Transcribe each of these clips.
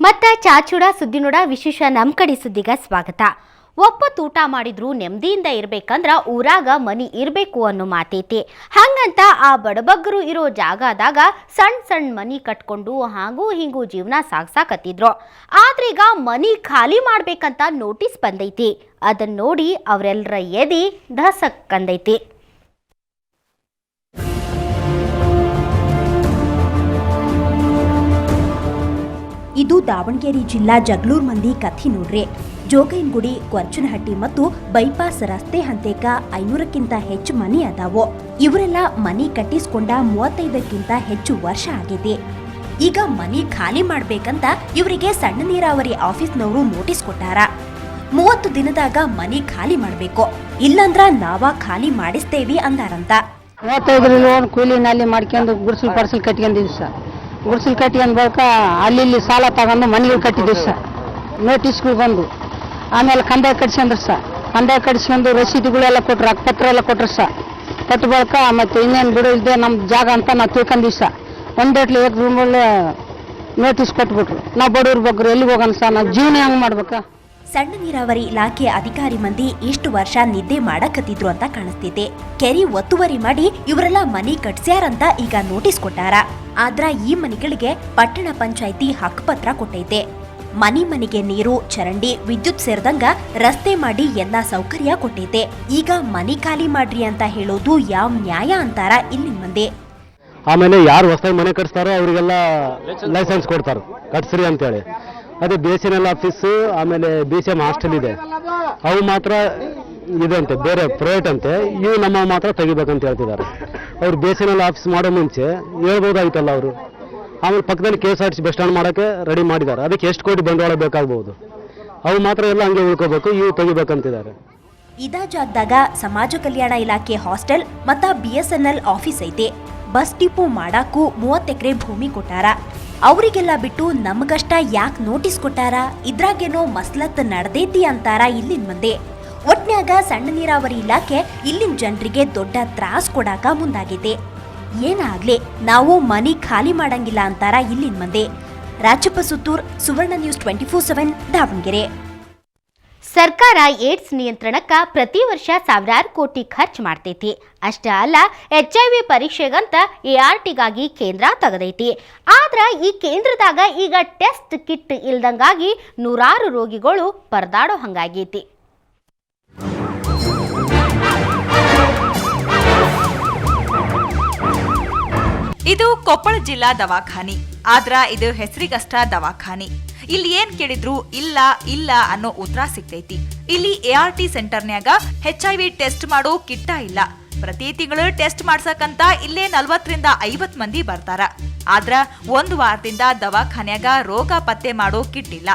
ಮತ್ತೆ ಚಾಚೂಡ ಸುದ್ದಿನೋಡ ವಿಶೇಷ ನಮ್ಮ ಕಡೆ ಸುದ್ದಿಗ ಸ್ವಾಗತ. ಒಪ್ಪತ್ತು ಊಟ ಮಾಡಿದ್ರು ನೆಮ್ಮದಿಯಿಂದ ಇರಬೇಕಂದ್ರ ಊರಾಗ ಮನಿ ಇರಬೇಕು ಅನ್ನೋ ಮಾತೈತಿ. ಹಂಗಂತ ಆ ಬಡಬಗ್ಗರು ಇರೋ ಜಾಗದಾಗ ಸಣ್ಣ ಮನಿ ಕಟ್ಕೊಂಡು ಹಾಗೂ ಹಿಂಗೂ ಜೀವನ ಸಾಗ್ಸಾಕತ್ತಿದ್ರು. ಆದ್ರೀಗ ಮನಿ ಖಾಲಿ ಮಾಡ್ಬೇಕಂತ ನೋಟಿಸ್ ಬಂದೈತಿ. ಅದನ್ನ ನೋಡಿ ಅವರೆಲ್ಲರ ಎದಿ ಧಸಕ್ಕಂದೈತಿ. ಇದು ದಾವಣಗೆರೆ ಜಿಲ್ಲಾ ಜಗಳೂರು ಮಂದಿ ಕಥೆ ನೋಡ್ರಿ. ಜೋಗೈನಗುಡಿ, ಕೊರ್ಚನಹಟ್ಟಿ ಮತ್ತು ಬೈಪಾಸ್ ರಸ್ತೆ ಹಂತೇಕ 500ಕ್ಕಿಂತ ಹೆಚ್ಚು ಮನಿ ಅದಾವು. ಇವರೆಲ್ಲ ಮನಿ ಕಟ್ಟಿಸ್ಕೊಂಡ 35ಕ್ಕಿಂತ ಹೆಚ್ಚು ವರ್ಷ ಆಗೈತಿ. ಈಗ ಮನಿ ಖಾಲಿ ಮಾಡ್ಬೇಕಂತ ಇವರಿಗೆ ಸಣ್ಣ ನೀರಾವರಿ ಆಫೀಸ್ನವರು ನೋಟಿಸ್ ಕೊಟ್ಟಾರ. 30 ದಿನದಾಗ ಮನಿ ಖಾಲಿ ಮಾಡ್ಬೇಕು, ಇಲ್ಲಂದ್ರ ನಾವ ಖಾಲಿ ಮಾಡಿಸ್ತೇವಿ ಅಂದಾರಂತ. 35 ಲೋನ್ ಕೂಲಿ ನಲ್ಲಿ ಮಾಡ್ಕೊಂಡು ಗುಡ್ಸಲ್ ಪರ್ಸಲ್ ಕಟ್ಕೊಂಡಿದ್ವಿ ಸರ್. ಗುಡ್ಸಲ್ ಕಟ್ಕೊಂಡ್ ಬಳಿಕ ಅಲ್ಲಿ ಸಾಲ ತಗೊಂಡು ಮನೆಗಳು ಕಟ್ಟಿದ್ವಿ ಸರ್. ನೋಟಿಸ್ಗಳು ಬಂದು ಆಮೇಲೆ ಕಂದಾಯ ಕಟ್ಸ್ಕೊಂಡ್ರು ಸರ್. ಕಂದಾಯ ಕಟ್ಸ್ಕೊಂಡು ರಸೀದಿಗಳೆಲ್ಲ ಕೊಟ್ರು, ಅಕ್ಕಪತ್ರ ಎಲ್ಲ ಕೊಟ್ರು ಸರ್. ಕೊಟ್ಟ ಬಳಿಕ ಮತ್ತೆ ಇನ್ನೇನು ಬಿಡೋದಿದೆ ನಮ್ಮ ಜಾಗ ಅಂತ ನಾವು ತಿಳ್ಕೊಂಡಿವಿ ಸರ್. ಒಂದೇಟ್ಲಿ ರೂಮಲ್ಲಿ ನೋಟಿಸ್ ಕೊಟ್ಬಿಟ್ರು. ನಾವು ಬಡವ್ರ ಬಗ್ಗರು ಎಲ್ಲಿಗೆ ಹೋಗೋಣ ಸರ್, ನಾವು ಜೀವನ ಹೆಂಗೆ ಮಾಡ್ಬೇಕಾ? ಸಣ್ಣ ನೀರಾವರಿ ಇಲಾಖೆ ಅಧಿಕಾರಿ ಮಂದಿ ಇಷ್ಟು ವರ್ಷ ನಿದ್ದೆ ಮಾಡಕತ್ತಿದ್ರು ಅಂತ ಕಾಣಿಸ್ತೈತೆ. ಕೆರಿ ಒತ್ತುವರಿ ಮಾಡಿ ಇವರೆಲ್ಲ ಮನಿ ಕಟ್ಸ್ಯಾರಂತ ಈಗ ನೋಟಿಸ್ ಕೊಟ್ಟಾರ. ಆದ್ರ ಈ ಮನಿಗಳಿಗೆ ಪಟ್ಟಣ ಪಂಚಾಯಿತಿ ಹಕ್ಕುಪತ್ರ ಕೊಟ್ಟೈತೆ. ಮನಿಗೆ ನೀರು, ಚರಂಡಿ, ವಿದ್ಯುತ್ ಸೇರಿದಂಗ ರಸ್ತೆ ಮಾಡಿ ಎಲ್ಲಾ ಸೌಕರ್ಯ ಕೊಟ್ಟೈತೆ. ಈಗ ಮನಿ ಖಾಲಿ ಮಾಡ್ರಿ ಅಂತ ಹೇಳೋದು ಯಾವ ನ್ಯಾಯ ಅಂತಾರ ಇಲ್ಲಿನ ಮಂದಿ. ಆಮೇಲೆ ಯಾರು ಹೊಸದಾಗಿ ಮನೆ ಕಟ್ಸ್ತಾರೋ ಅವರಿಗೆಲ್ಲ ಲೈಸೆನ್ಸ್ ಕೊಡ್ತಾರೆ ಕಟ್ಸ್ರಿ ಅಂತೇಳಿ. ಅದೇ BSNL ಆಫೀಸು, ಆಮೇಲೆ BCM ಹಾಸ್ಟೆಲ್ ಇದೆ, ಅವು ಮಾತ್ರ ಇದಂತೆ ಬೇರೆ ಪ್ರೈವೇಟ್ ಅಂತೆ. ಇವು ನಮ್ಮ ಮಾತ್ರ ತೆಗಿಬೇಕಂತ ಹೇಳ್ತಿದ್ದಾರೆ. ಅವ್ರು BSNL ಆಫೀಸ್ ಮಾಡೋ ಮುಂಚೆ ಹೇಳ್ಬೋದಾಯ್ತಲ್ಲ ಅವರು. ಆಮೇಲೆ ಪಕ್ಕದಲ್ಲಿ KSRTC ಬಸ್ ಸ್ಟ್ಯಾಂಡ್ ಮಾಡೋಕ್ಕೆ ರೆಡಿ ಮಾಡಿದ್ದಾರೆ. ಅದಕ್ಕೆ ಎಷ್ಟು ಕೋಟಿ ಬಂಡವಾಳ ಬೇಕಾಗ್ಬೋದು. ಅವು ಮಾತ್ರ ಎಲ್ಲ ಹಂಗೆ ಉಳ್ಕೋಬೇಕು, ಇವು ತೆಗಿಬೇಕಂತಿದ್ದಾರೆ. ಇದ ಜಾಗದಾಗ ಸಮಾಜ ಕಲ್ಯಾಣ ಇಲಾಖೆ ಹಾಸ್ಟೆಲ್ ಮತ್ತ BSNL ಆಫೀಸ್ ಐತೆ. ಬಸ್ ಡಿಪೋ ಮಾಡಾಕು 30 ಎಕರೆ ಭೂಮಿ ಕೊಟ್ಟಾರ. ಅವರಿಗೆಲ್ಲ ಬಿಟ್ಟು ನಮಗಷ್ಟ ಯಾಕೆ ನೋಟಿಸ್ ಕೊಟ್ಟಾರ? ಇದ್ರಾಗೇನೋ ಮಸ್ಲತ್ ನಡೆದೈತಿ ಅಂತಾರ ಇಲ್ಲಿನ ಮಂದಿ. ಒಟ್ನ್ಯಾಗ ಸಣ್ಣ ನೀರಾವರಿ ಇಲಾಖೆ ಇಲ್ಲಿನ ಜನರಿಗೆ ದೊಡ್ಡ ತ್ರಾಸ್ ಕೊಡಾಕ ಮುಂದಾಗೈತೆ. ಏನಾಗ್ಲಿ ನಾವು ಮನಿ ಖಾಲಿ ಮಾಡಂಗಿಲ್ಲ ಅಂತಾರ ಇಲ್ಲಿನ ಮಂದಿ. ರಾಜಪ್ಪ ಸುತ್ತೂರ್, ಸುವರ್ಣ ನ್ಯೂಸ್ 24/7 ದಾವಣಗೆರೆ. ಸರ್ಕಾರ ಏಡ್ಸ್ ನಿಯಂತ್ರಣಕ್ಕ ಪ್ರತಿ ವರ್ಷ ಸಾವಿರಾರು ಕೋಟಿ ಖರ್ಚು ಮಾಡ್ತೈತಿ. ಅಷ್ಟೇ ಅಲ್ಲ, HIV ಪರೀಕ್ಷೆಗಂತ ARTಗಾಗಿ ಕೇಂದ್ರ ತೆಗೆದೈತಿ. ಆದ್ರ ಈ ಕೇಂದ್ರದಾಗ ಈಗ ಟೆಸ್ಟ್ ಕಿಟ್ ಇಲ್ದಂಗಾಗಿ ನೂರಾರು ರೋಗಿಗಳು ಪರದಾಡೋ ಹಂಗಾಗೈತಿ. ಇದು ಕೊಪ್ಪಳ ಜಿಲ್ಲಾ ದವಾಖಾನಿ. ಆದ್ರ ಇದು ಹೆಸರಿಗಷ್ಟ ದವಾಖಾನಿ. ಇಲ್ಲಿ ಏನ್ ಕೇಳಿದ್ರು ಇಲ್ಲ ಇಲ್ಲ ಅನ್ನೋ ಉತ್ತರ ಸಿಗ್ತೈತಿ. ಇಲ್ಲಿ ART ಸೆಂಟರ್ನ್ಯಾಗ HIV ಟೆಸ್ಟ್ ಮಾಡೋ ಕಿಟ್ಟ ಇಲ್ಲ. ಪ್ರತಿ ತಿಂಗಳು ಟೆಸ್ಟ್ ಮಾಡ್ಸಕಂತ ಇಲ್ಲೇ 40ರಿಂದ 50 ಮಂದಿ ಬರ್ತಾರ. ಆದ್ರ 1 ವಾರದಿಂದ ದವಾಖಾನ್ಯಾಗ ರೋಗ ಪತ್ತೆ ಮಾಡೋ ಕಿಟ್ ಇಲ್ಲ.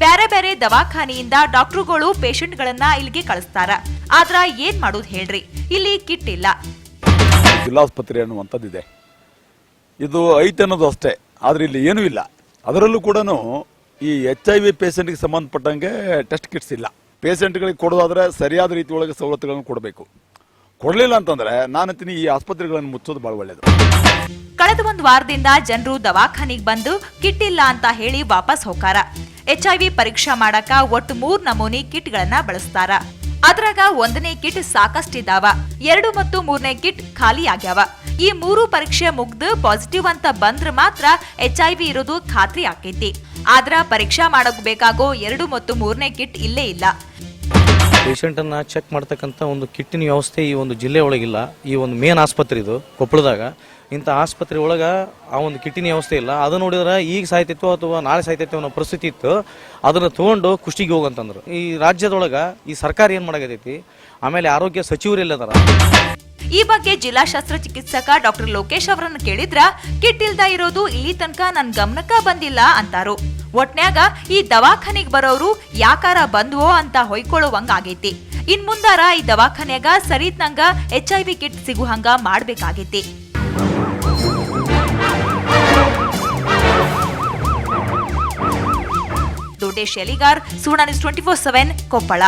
ಬೇರೆ ಬೇರೆ ದವಾಖಾನಿಯಿಂದ ಡಾಕ್ಟರ್ಗಳು ಪೇಷಂಟ್ಗಳನ್ನ ಇಲ್ಲಿಗೆ ಕಳಿಸ್ತಾರ. ಆದ್ರ ಏನ್ ಮಾಡೋದು ಹೇಳ್ರಿ, ಇಲ್ಲಿ ಕಿಟ್ ಇಲ್ಲ. ಜಿಲ್ಲಾಸ್ಪತ್ರೆ ಅನ್ನುವಂಥದ್ದಿದೆ, ಇದು ಐತೆ ಅನ್ನೋದು ಅಷ್ಟೇ. ಆದ್ರೆ ಇಲ್ಲಿ ಏನೂ ಇಲ್ಲ. ಅದರಲ್ಲೂ ಕೂಡ ಈ HIV ಪೇಷಂಟ್ಗೆ ಸಂಬಂಧಪಟ್ಟಂಗೆ ಟೆಸ್ಟ್ ಕಿಟ್ಸ್ ಇಲ್ಲ. ಪೇಷಂಟ್ಗಳಿಗೆ ಕೊಡೋದಾದ್ರೆ ಸರಿಯಾದ ರೀತಿ ಒಳಗೆ ಸವಲತ್ತುಗಳನ್ನು ಕೊಡಬೇಕು. ಕೊಡಲಿಲ್ಲ ಅಂತಂದ್ರೆ ನಾನಂತೀನಿ ಈ ಆಸ್ಪತ್ರೆಗಳನ್ನು ಮುಚ್ಚೋದು ಬಹಳ ಒಳ್ಳೆಯದು. ಕಳೆದ 1 ವಾರದಿಂದ ಜನರು ದವಾಖಾನಿಗೆ ಬಂದು ಕಿಟ್ ಇಲ್ಲ ಅಂತ ಹೇಳಿ ವಾಪಸ್ ಹೋಗಾರ. HIV ಪರೀಕ್ಷಾ ಮಾಡಕ ಒಟ್ಟು 3 ನಮೂನಿ ಕಿಟ್ಗಳನ್ನ ಬಳಸ್ತಾರ. ಅದ್ರಾಗ 1ನೇ ಕಿಟ್ ಸಾಕಷ್ಟಿದಾವ, 2 ಮತ್ತು 3ನೇ ಕಿಟ್ ಖಾಲಿ ಆಗ್ಯಾವ. ಈ 3 ಪರೀಕ್ಷೆ ಮುಗ್ದು ಪಾಸಿಟಿವ್ ಅಂತ ಬಂದ್ರ ಮಾತ್ರ HIV ಇರೋದು ಖಾತ್ರಿ ಆಕೈತಿ. ಆದ್ರ ಪರೀಕ್ಷಾ ಮಾಡಕ್ ಬೇಕಾಗೋ 2 ಮತ್ತು 3ನೇ ಕಿಟ್ ಇಲ್ಲೇ ಇಲ್ಲ. ಪೇಷಂಟ್ ಅನ್ನ ಚೆಕ್ ಮಾಡ್ತಕ್ಕಂಥ ಒಂದು ಕಿಟ್ಟಿನ ವ್ಯವಸ್ಥೆ ಈ ಒಂದು ಜಿಲ್ಲೆ ಒಳಗಿಲ್ಲ. ಈ ಒಂದು ಮೇನ್ ಆಸ್ಪತ್ರೆ ಇದು ಕೊಪ್ಪಳದಾಗ. ಇಂಥ ಆಸ್ಪತ್ರೆ ಒಳಗ ಆ ಒಂದು ಕಿಟ್ಟಿನ ವ್ಯವಸ್ಥೆ ಇಲ್ಲ. ಅದು ನೋಡಿದ್ರೆ ಈಗ ಸಾಯ್ತಿತ್ತು ಅಥವಾ ನಾಳೆ ಸಾಯ್ತಿತ್ತು ಅನ್ನೋ ಪರಿಸ್ಥಿತಿ ಇತ್ತು. ಅದನ್ನ ತಗೊಂಡು ಕುಷ್ಟಿಗೆ ಹೋಗಂತಂದ್ರು. ಈ ರಾಜ್ಯದೊಳಗ ಈ ಸರ್ಕಾರ ಏನ್ ಮಾಡಕತ್ತೈತಿ, ಆಮೇಲೆ ಆರೋಗ್ಯ ಸಚಿವರೆಲ್ಲದಾರ. ಈ ಬಗ್ಗೆ ಜಿಲ್ಲಾ ಶಸ್ತ್ರಚಿಕಿತ್ಸಕ ಡಾಕ್ಟರ್ ಲೋಕೇಶ್ ಅವರನ್ನ ಕೇಳಿದ್ರ ಕಿಟ್ ಇಲ್ದ ಇರೋದು ಇಲ್ಲಿ ತನಕ ನನ್ ಗಮನಕ್ಕ ಬಂದಿಲ್ಲ ಅಂತಾರು. ಒಟ್ನ್ಯಾಗ ಈ ದವಾಖಾನಿಗ್ ಬರೋರು ಯಾಕಾರ ಬಂದ್ವೋ ಅಂತ ಹೊಯ್ಕೊಳ್ಳುವಂಗ ಆಗೈತಿ. ಇನ್ ಮುಂದಾರ ಈ ದವಾಖಾನ್ಯಾಗ ಸರಿತ್ನಂಗ HIV ಕಿಟ್ ಸಿಗುಹಂಗ ಮಾಡ್ಬೇಕಾಗೈತಿ. ದೊಡ್ಡೇಶ್ ಎಲಿಗಾರ್, ಸುವರ್ಣ ನ್ಯೂಸ್ 24/7 ಕೊಪ್ಪಳ.